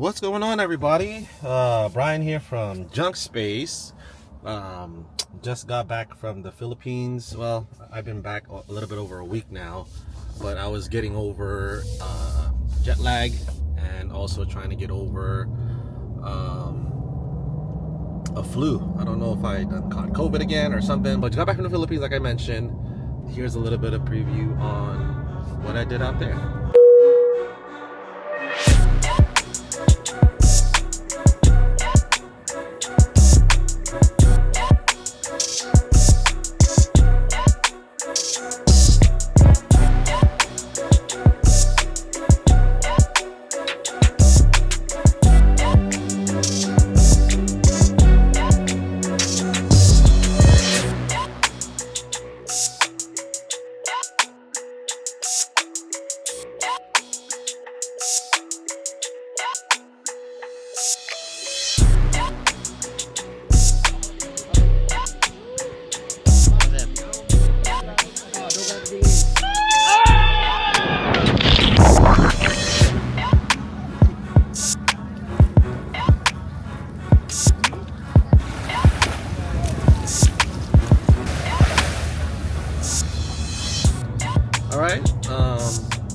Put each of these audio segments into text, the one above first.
What's going on, everybody? Brian here from Junk Space. Just got back from the Philippines. Well, I've been back a little bit over a week now, but I was getting over jet lag and also trying to get over a flu. I don't know if I caught COVID again or something, but got back from the Philippines, like I mentioned. Here's a little bit of preview on what I did out there.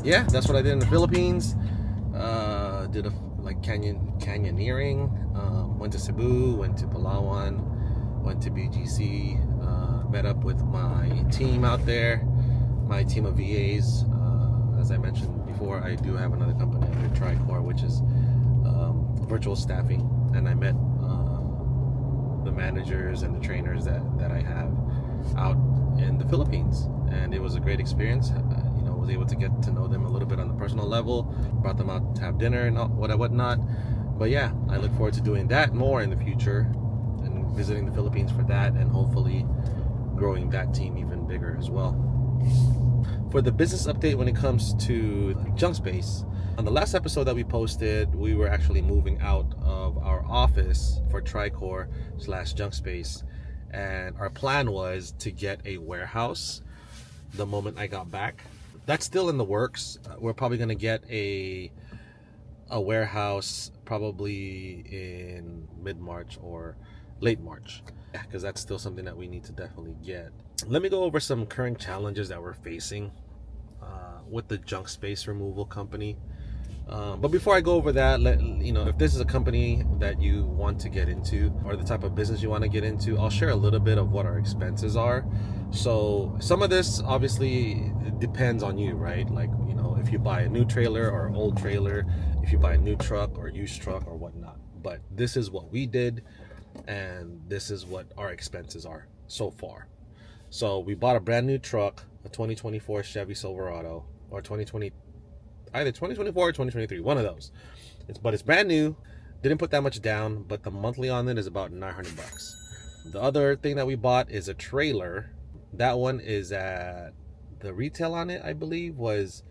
Yeah, that's what I did in the Philippines. Did like canyoneering. Went to Cebu, went to Palawan, went to BGC. Met up with my team out there, my team of VAs. As I mentioned before, I do have another company under TriCore, which is virtual staffing, and I met the managers and the trainers that I have out in the Philippines, and it was a great experience. Was able to get to know them a little bit on the personal level, brought them out to have dinner and whatnot. But yeah, I look forward to doing that more in the future and visiting the Philippines for that, and hopefully growing that team even bigger as well. For the business update when it comes to Junk Space, on the last episode that we posted, we were actually moving out of our office for TriCore / Junk Space, and our plan was to get a warehouse the moment I got back. That's still in the works. We're probably going to get a warehouse probably in mid-March or late March, because that's still something that we need to definitely get. Let me go over some current challenges that we're facing with the Junk Space removal company. But before I go over that, if this is a company that you want to get into or the type of business you want to get into, I'll share a little bit of what our expenses are. So some of this obviously depends on you, right? Like, if you buy a new trailer or old trailer, if you buy a new truck or used truck or whatnot. But this is what we did, and this is what our expenses are so far. So we bought a brand new truck, a 2024 Chevy Silverado, or either 2024 or 2023, one of those. But it's brand new. Didn't put that much down, but the monthly on it is about $900. The other thing that we bought is a trailer. That one is at the retail on it, I believe, was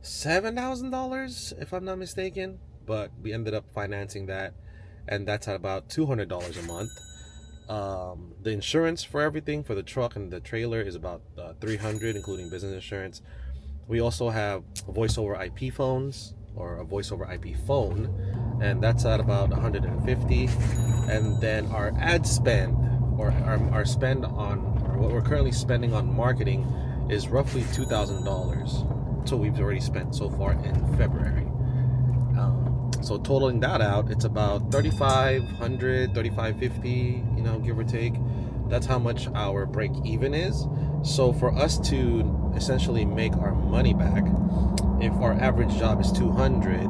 $7,000 if I'm not mistaken. But we ended up financing that, and that's at about $200 a month. The insurance for everything for the truck and the trailer is about $300, including business insurance. We also have voice over IP phones, or a voice over IP phone, and that's at about $150. And then our ad spend, or our spend on, or what we're currently spending on marketing, is roughly $2,000. So we've already spent so far in February. So totaling that out, it's about $3,500, $3,550, give or take. That's how much our break even is. So for us to essentially make our money back, if our average job is 200,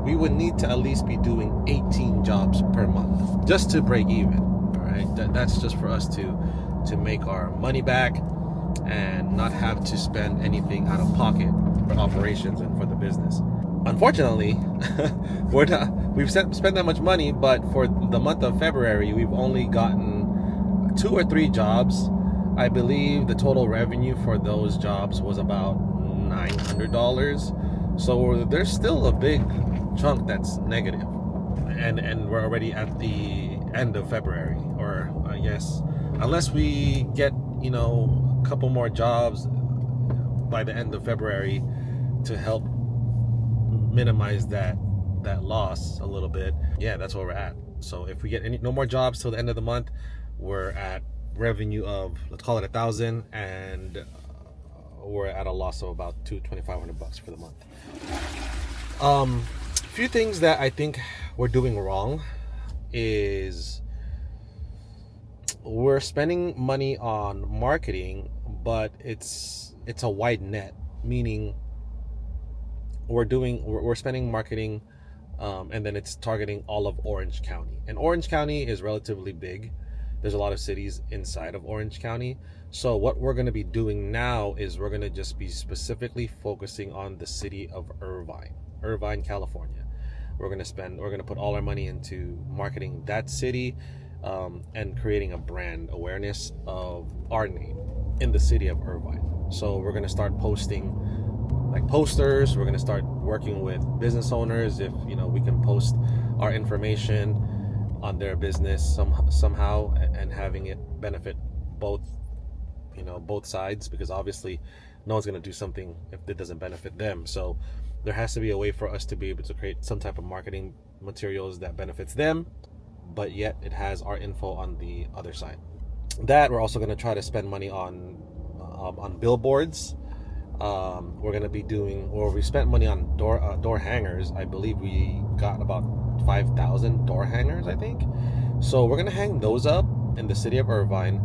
we would need to at least be doing 18 jobs per month just to break even. All right, that's just for us to make our money back and not have to spend anything out of pocket for operations and for the business. Unfortunately, we've spent that much money, but for the month of February, we've only gotten 2 or 3 jobs. I believe the total revenue for those jobs was about $900. So there's still a big chunk that's negative. And we're already at the end of February, or I guess, unless we get, a couple more jobs by the end of February to help minimize that that loss a little bit, yeah, that's where we're at. So if we get no more jobs till the end of the month, we're at revenue of, let's call it 1,000, and we're at a loss of about $2,500 for the month. A few things that I think we're doing wrong is we're spending money on marketing, but it's a wide net, meaning we're spending marketing, and then it's targeting all of Orange County. And Orange County is relatively big. There's a lot of cities inside of Orange County. So what we're going to be doing now is we're going to just be specifically focusing on the city of Irvine, California. We're going to put all our money into marketing that city, and creating a brand awareness of our name in the city of Irvine. So we're going to start posting like posters. We're going to start working with business owners. If we can post our information on their business somehow, and having it benefit both sides, because obviously no one's going to do something if it doesn't benefit them. So there has to be a way for us to be able to create some type of marketing materials that benefits them, but yet it has our info on the other side. That we're also going to try to spend money on billboards. We're going to be we spent money on door hangers. I believe we got about 5,000 door hangers, I think. So we're going to hang those up in the city of Irvine,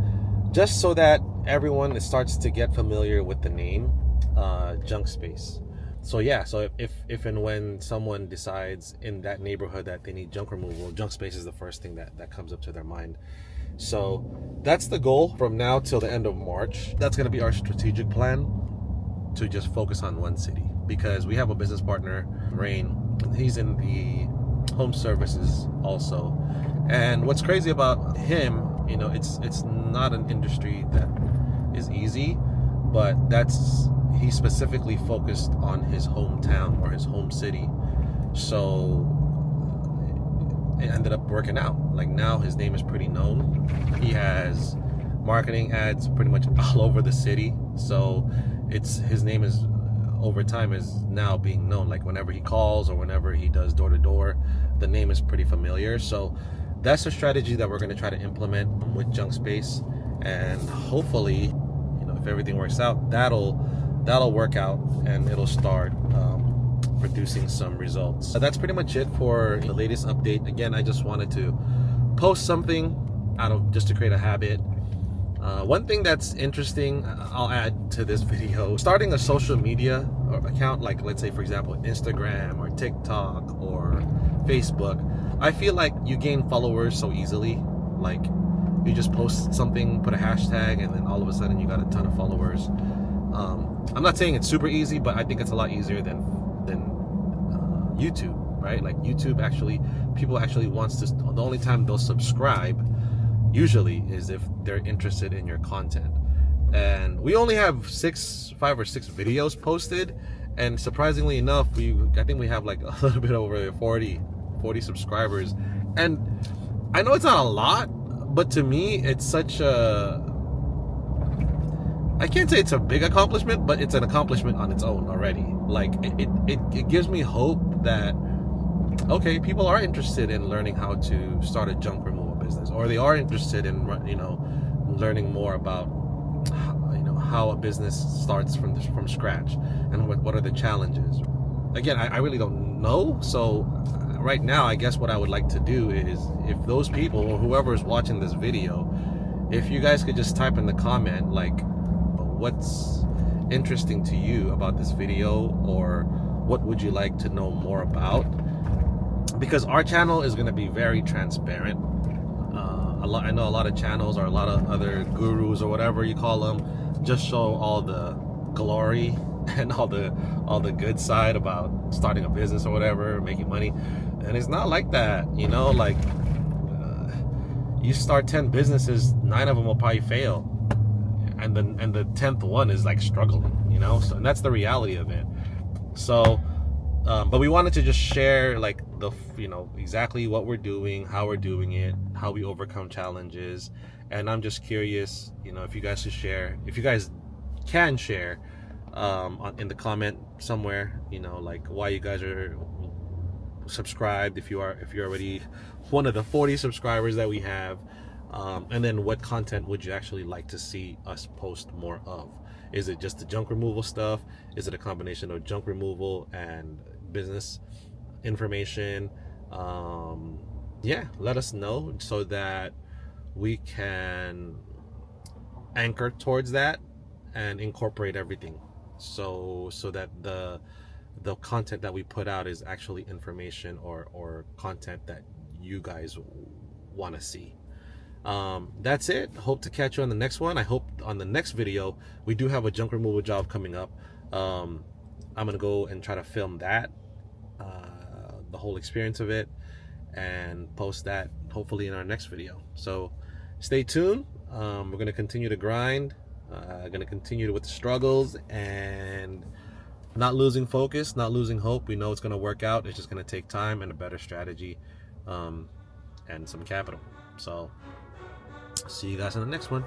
just so that everyone starts to get familiar with the name Junk Space. So yeah, so if and when someone decides in that neighborhood that they need junk removal, Junk Space is the first thing that comes up to their mind. So that's the goal from now till the end of March. That's going to be our strategic plan, to just focus on one city, because we have a business partner, Rain. He's in the home services also. And what's crazy about him, it's not an industry that is easy, but he's specifically focused on his hometown or his home city. So it ended up working out. Like now his name is pretty known. He has marketing ads pretty much all over the city. So his name is over time is now being known. Like whenever he calls or whenever he does door to door, the name is pretty familiar. So that's a strategy that we're going to try to implement with Junk Space, and hopefully, if everything works out, that'll work out and it'll start producing some results. That's pretty much it for the latest update. Again, I just wanted to post something just to create a habit. One thing that's interesting, I'll add to this video, starting a social media account, like let's say for example Instagram or TikTok or Facebook. I feel like you gain followers so easily. Like you just post something, put a hashtag, and then all of a sudden you got a ton of followers. I'm not saying it's super easy, but I think it's a lot easier than YouTube, right? Like YouTube, people actually the only time they'll subscribe usually is if they're interested in your content. And we only have 5 or 6 videos posted, and surprisingly enough, I think we have like a little bit over 40 subscribers. And I know it's not a lot, but to me it's such I can't say it's a big accomplishment, but it's an accomplishment on its own already. Like it gives me hope that okay, people are interested in learning how to start a junk removal business, or they are interested in learning more about how a business starts from scratch, and what are the challenges. Again, I really don't know. So right now, I guess what I would like to do is, if those people or whoever is watching this video, if you guys could just type in the comment like what's interesting to you about this video, or what would you like to know more about, because our channel is going to be very transparent. I know a lot of channels, or a lot of other gurus or whatever you call them, just show all the glory and all the good side about starting a business or whatever, making money. And it's not like that, like you start 10 businesses, 9 of them will probably fail, and the 10th one is like struggling, so, and that's the reality of it. So but we wanted to just share like exactly what we're doing, how we're doing it, how we overcome challenges. And I'm just curious, if you guys can share in the comment somewhere, like why you guys are subscribed, if you're already one of the 40 subscribers that we have, and then what content would you actually like to see us post more of? Is it just the junk removal stuff? Is it a combination of junk removal and business information? Yeah, let us know so that we can anchor towards that and incorporate everything, so that the content that we put out is actually information or content that you guys want to see. That's it. Hope to catch you on the next one. I hope on the next video, we do have a junk removal job coming up. I'm gonna go and try to film that, the whole experience of it, and post that hopefully in our next video. So stay tuned. We're gonna continue to grind, gonna continue with the struggles, and not losing focus, not losing hope. We know it's gonna work out. It's just gonna take time and a better strategy, and some capital. So see you guys in the next one.